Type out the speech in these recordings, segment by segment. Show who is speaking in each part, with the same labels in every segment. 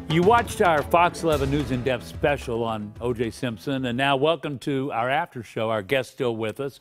Speaker 1: You watched our Fox 11 News in Depth special on OJ Simpson, and now welcome to our after show. Our guest still with us,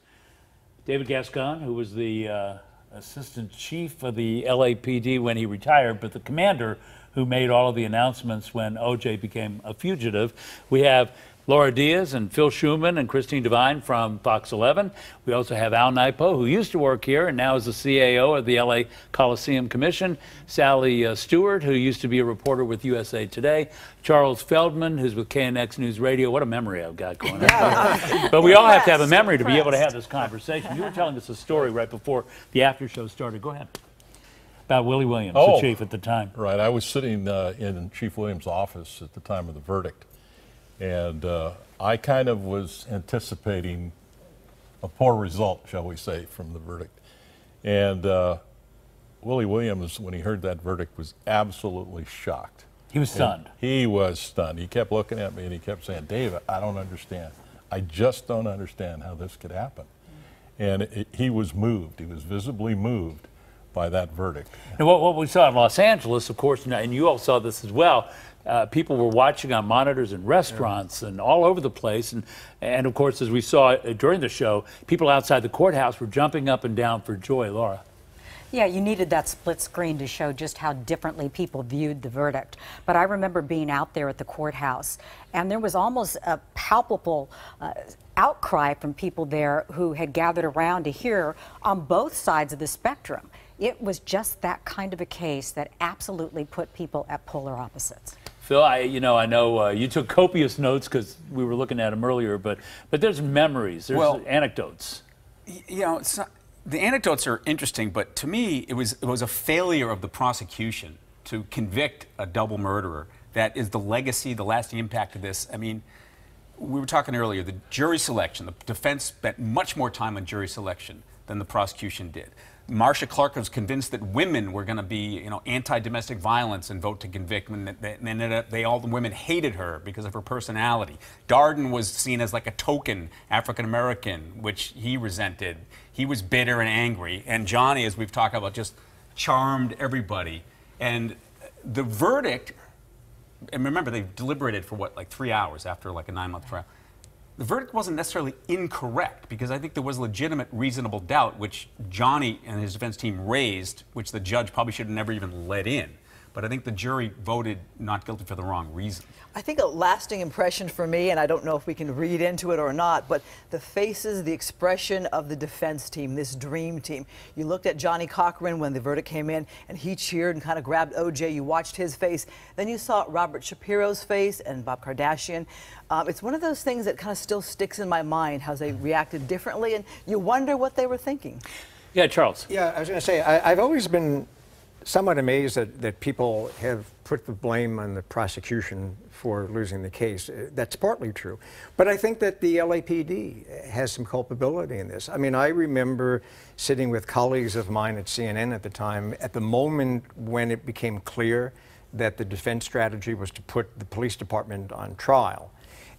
Speaker 1: David Gascon, who was the assistant chief of the LAPD when he retired, but the commander who made all of the announcements when OJ became a fugitive. We have Laura Diaz and Phil Schuman and Christine Devine from Fox 11. We also have Al Naipo, who used to work here and now is the CAO of the LA Coliseum Commission. Sally Stewart, who used to be a reporter with USA Today. Charles Feldman, who's with KNX News Radio. What a memory I've got going on. But we all have to have a memory to be able to have this conversation. You were telling us a story right before the after show started. Go ahead. About Willie Williams, the chief at the time.
Speaker 2: Right. I was sitting in Chief Williams' office at the time of the verdict. And I kind of was anticipating a poor result, shall we say, from the verdict. And Willie Williams, when he heard that verdict, was absolutely shocked.
Speaker 1: He was stunned.
Speaker 2: He was stunned. He kept looking at me and he kept saying, "David, I don't understand. I just don't understand how this could happen." And he was moved. He was visibly moved by that verdict.
Speaker 1: And what we saw in Los Angeles, of course, and you all saw this as well, people were watching on monitors in restaurants and all over the place. And of course, as we saw during the show, people outside the courthouse were jumping up and down for joy. Laura.
Speaker 3: Yeah, you needed that split screen to show just how differently people viewed the verdict. But I remember being out there at the courthouse, and there was almost a palpable outcry from people there who had gathered around to hear on both sides of the spectrum. It was just that kind of a case that absolutely put people at polar opposites.
Speaker 1: Phil, I know you took copious notes because we were looking at them earlier, but there's memories, there's anecdotes.
Speaker 4: You know, it's not, the anecdotes are interesting, but to me, it was a failure of the prosecution to convict a double murderer. That is the legacy, the lasting impact of this. I mean, we were talking earlier, the jury selection, the defense spent much more time on jury selection than the prosecution did. Marcia Clark was convinced that women were going to be, anti-domestic violence and vote to convict, and all the women hated her because of her personality. Darden was seen as like a token African-American, which he resented. He was bitter and angry. And Johnny, as we've talked about, just charmed everybody. And the verdict, and remember, they deliberated for what, like 3 hours after like a 9-month trial. The verdict wasn't necessarily incorrect, because I think there was legitimate, reasonable doubt, which Johnny and his defense team raised, which the judge probably should have never even let in. But I think the jury voted not guilty for the wrong reason.
Speaker 5: I think a lasting impression for me, and I don't know if we can read into it or not, but the faces, the expression of the defense team, this dream team. You looked at Johnny Cochran when the verdict came in, and he cheered and kind of grabbed OJ. You watched his face. Then you saw Robert Shapiro's face and Bob Kardashian. It's one of those things that kind of still sticks in my mind, how they reacted differently, and you wonder what they were thinking.
Speaker 1: Yeah, Charles.
Speaker 6: Yeah, I was going to say, I've always been somewhat amazed that people have put the blame on the prosecution for losing the case. That's partly true. But I think that the LAPD has some culpability in this. I mean, I remember sitting with colleagues of mine at CNN at the time, at the moment when it became clear that the defense strategy was to put the police department on trial.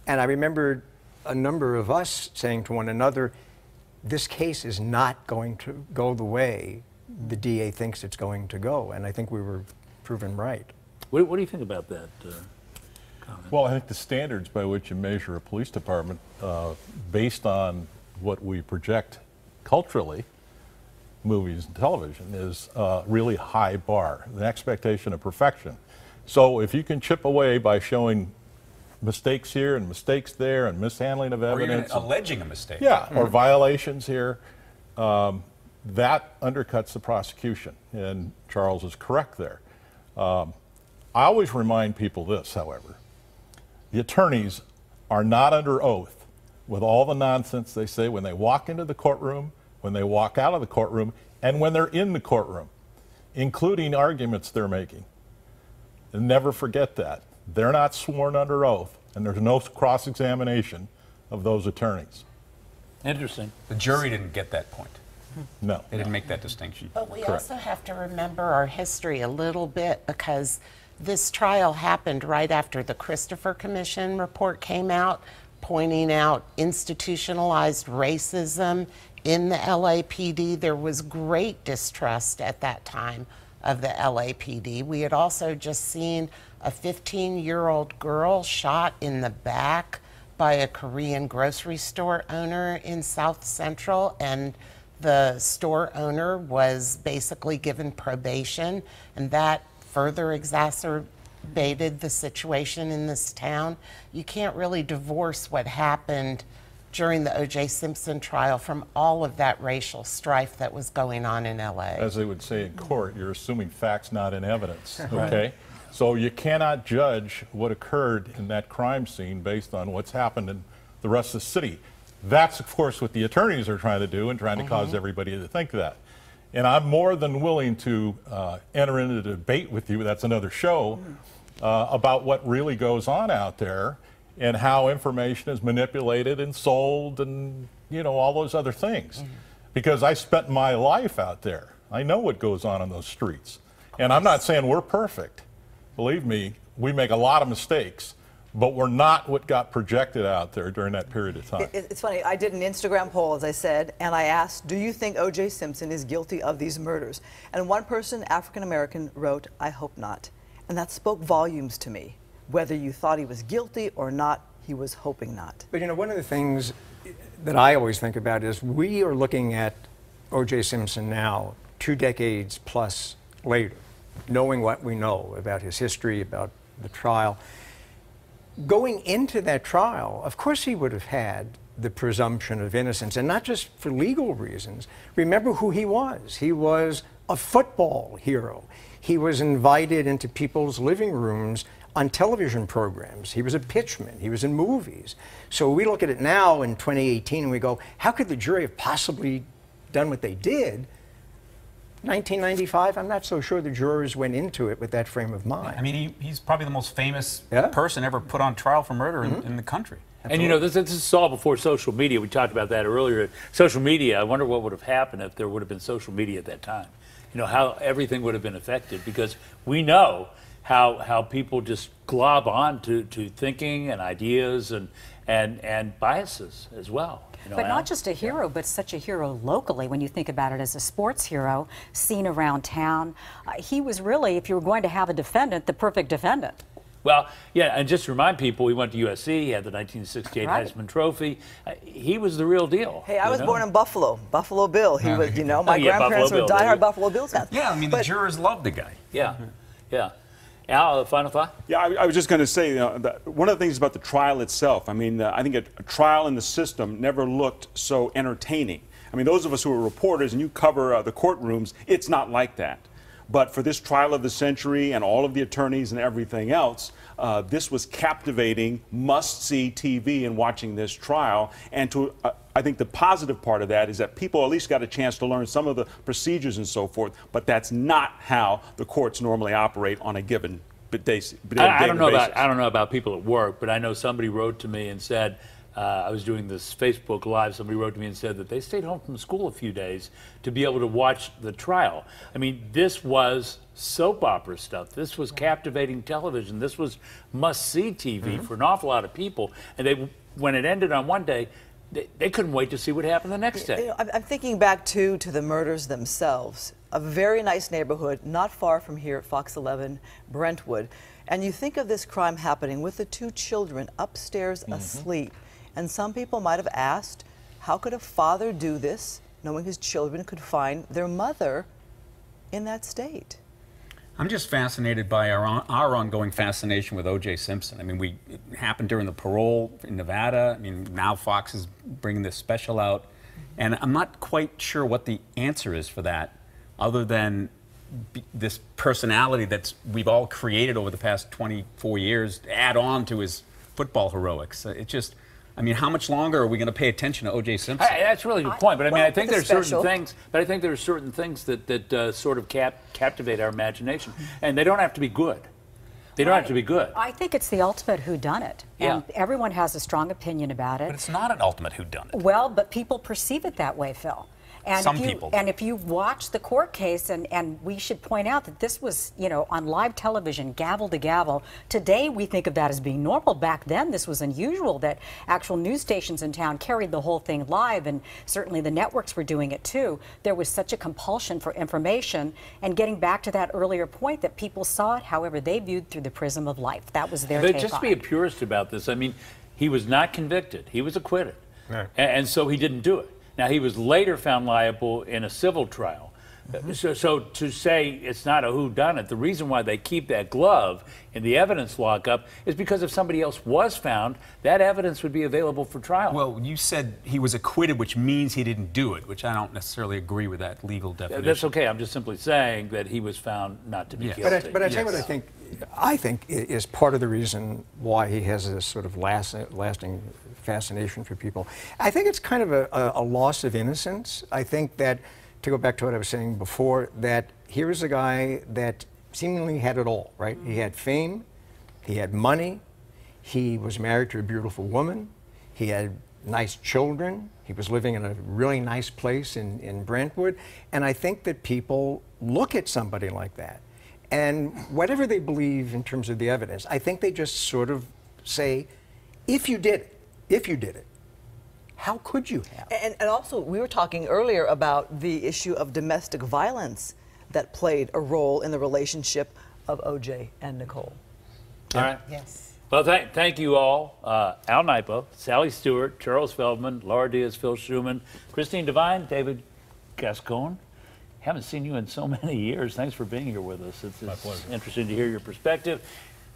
Speaker 6: And I remember a number of us saying to one another, this case is not going to go the way the DA thinks it's going to go, and I think we were proven right.
Speaker 1: What do you think about that comment?
Speaker 2: Well, I think the standards by which you measure a police department, based on what we project culturally, movies and television, is a really high bar, an expectation of perfection. So if you can chip away by showing mistakes here and mistakes there and mishandling of evidence.
Speaker 4: Or even alleging a mistake.
Speaker 2: Yeah, or violations here. That undercuts the prosecution, and Charles is correct there. I always remind people this, however. The attorneys are not under oath with all the nonsense they say when they walk into the courtroom, when they walk out of the courtroom, and when they're in the courtroom, including arguments they're making. And never forget that. They're not sworn under oath, and there's no cross-examination of those attorneys.
Speaker 1: Interesting.
Speaker 4: The jury didn't get that point.
Speaker 2: No.
Speaker 4: They didn't make that distinction.
Speaker 7: But we also have to remember our history a little bit, because this trial happened right after the Christopher Commission report came out, pointing out institutionalized racism in the LAPD. There was great distrust at that time of the LAPD. We had also just seen a 15-year-old girl shot in the back by a Korean grocery store owner in South Central, and the store owner was basically given probation, and that further exacerbated the situation in this town. You can't really divorce what happened during the OJ Simpson trial from all of that racial strife that was going on in LA.
Speaker 2: As they would say in court, you're assuming facts, not in evidence, okay? So you cannot judge what occurred in that crime scene based on what's happened in the rest of the city. That's, of course, what the attorneys are trying to do and trying to cause everybody to think that. And I'm more than willing to enter into a debate with you, that's another show, about what really goes on out there and how information is manipulated and sold and, you know, all those other things. Because I spent my life out there. I know what goes on in those streets. And I'm not saying we're perfect. Believe me, we make a lot of mistakes, but we're not what got projected out there during that period of time.
Speaker 5: It's funny, I did an Instagram poll, as I said, and I asked, do you think OJ Simpson is guilty of these murders? And one person, African American, wrote, I hope not. And that spoke volumes to me. Whether you thought he was guilty or not, he was hoping not.
Speaker 6: But you know, one of the things that I always think about is we are looking at OJ Simpson now, 2 decades plus later, knowing what we know about his history, about the trial. Going into that trial, of course he would have had the presumption of innocence, and not just for legal reasons. Remember who he was. He was a football hero. He was invited into people's living rooms on television programs. He was a pitchman. He was in movies. So we look at it now in 2018 and we go, how could the jury have possibly done what they did? 1995, I'm not so sure the jurors went into it with that frame of mind.
Speaker 4: I mean, he's probably the most famous person ever put on trial for murder in the country.
Speaker 1: Absolutely. And you know, this is all before social media. We talked about that earlier. Social media, I wonder what would have happened if there would have been social media at that time. You know, how everything would have been affected, because we know how people just glob on to thinking and ideas and biases as well. You know,
Speaker 3: but not just a hero, but such a hero locally when you think about it as a sports hero, seen around town. He was really, if you were going to have a defendant, the perfect defendant.
Speaker 1: Well, yeah, and just to remind people, he went to USC, he had the 1968 Heisman Trophy. He was the real deal.
Speaker 5: Hey, I was born in Buffalo, Buffalo Bill. He was, you know, my grandparents were diehard Buffalo Bills fans.
Speaker 4: Yeah, I mean, the jurors loved the guy.
Speaker 1: Yeah, yeah. Al, final thought?
Speaker 8: Yeah, I was just going to say, you know, one of the things about the trial itself, I mean, I think a trial in the system never looked so entertaining. I mean, those of us who are reporters and you cover the courtrooms, it's not like that. But for this trial of the century and all of the attorneys and everything else, this was captivating, must-see TV in watching this trial. And to, I think the positive part of that is that people at least got a chance to learn some of the procedures and so forth, but that's not how the courts normally operate on a given basis.
Speaker 1: I don't know about people at work, but I know somebody wrote to me and said, I was doing this Facebook Live, somebody wrote to me and said that they stayed home from school a few days to be able to watch the trial. I mean, this was soap opera stuff. This was captivating television. This was must-see TV for an awful lot of people. And when it ended on one day, they couldn't wait to see what happened the next day.
Speaker 5: You know, I'm thinking back, too, to the murders themselves. A very nice neighborhood, not far from here at Fox 11, Brentwood. And you think of this crime happening with the 2 children upstairs asleep. And some people might have asked, how could a father do this, knowing his children could find their mother in that state?
Speaker 4: I'm just fascinated by our ongoing fascination with OJ Simpson. I mean, it happened during the parole in Nevada. I mean, now Fox is bringing this special out. And I'm not quite sure what the answer is for that, other than this personality that we've all created over the past 24 years to add on to his football heroics. It just... I mean, how much longer are we going to pay attention to OJ Simpson?
Speaker 1: That's a really good point. But I mean, I think there's certain things. But I think there are certain things that sort of captivate our imagination, and they don't have to be good. They don't have to be good.
Speaker 3: I think it's the ultimate whodunit. And everyone has a strong opinion about it.
Speaker 4: But it's not an ultimate whodunit.
Speaker 3: Well, but people perceive it that way, Phil. And
Speaker 4: Some people.
Speaker 3: And if you watch the court case, and we should point out that this was, you know, on live television, gavel to gavel. Today, we think of that as being normal. Back then, this was unusual that actual news stations in town carried the whole thing live, and certainly the networks were doing it too. There was such a compulsion for information, and getting back to that earlier point that people saw it however they viewed through the prism of life. That was their
Speaker 1: But
Speaker 3: take
Speaker 1: just
Speaker 3: on
Speaker 1: be a
Speaker 3: it.
Speaker 1: purist about this. I mean, he was not convicted. He was acquitted.
Speaker 6: Right.
Speaker 1: And so he didn't do it. Now, he was later found liable in a civil trial. So to say it's not a whodunit, the reason why they keep that glove in the evidence lockup is because if somebody else was found, that evidence would be available for trial.
Speaker 4: Well, you said he was acquitted, which means he didn't do it, which I don't necessarily agree with that legal definition.
Speaker 1: That's okay. I'm just simply saying that he was found not to be guilty.
Speaker 6: But I tell you what I think is part of the reason why he has this sort of lasting fascination for people. I think it's kind of a loss of innocence. I think that, to go back to what I was saying before, that here is a guy that seemingly had it all, right? He had fame, he had money, he was married to a beautiful woman, he had nice children, he was living in a really nice place in Brentwood, and I think that people look at somebody like that, and whatever they believe in terms of the evidence, I think they just sort of say, if you did it, how could you have?
Speaker 5: And also, we were talking earlier about the issue of domestic violence that played a role in the relationship of OJ and Nicole.
Speaker 1: All right.
Speaker 7: Yes.
Speaker 1: Well, thank you all. Al Naipo, Sally Stewart, Charles Feldman, Laura Diaz, Phil Schuman, Christine Devine, David Gascon. Haven't seen you in so many years. Thanks for being here with us. It's interesting to hear your perspective.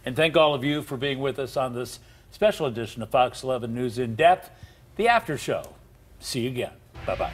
Speaker 1: And thank all of you for being with us on this special edition of Fox 11 News in Depth, the After Show. See you again. Bye-bye.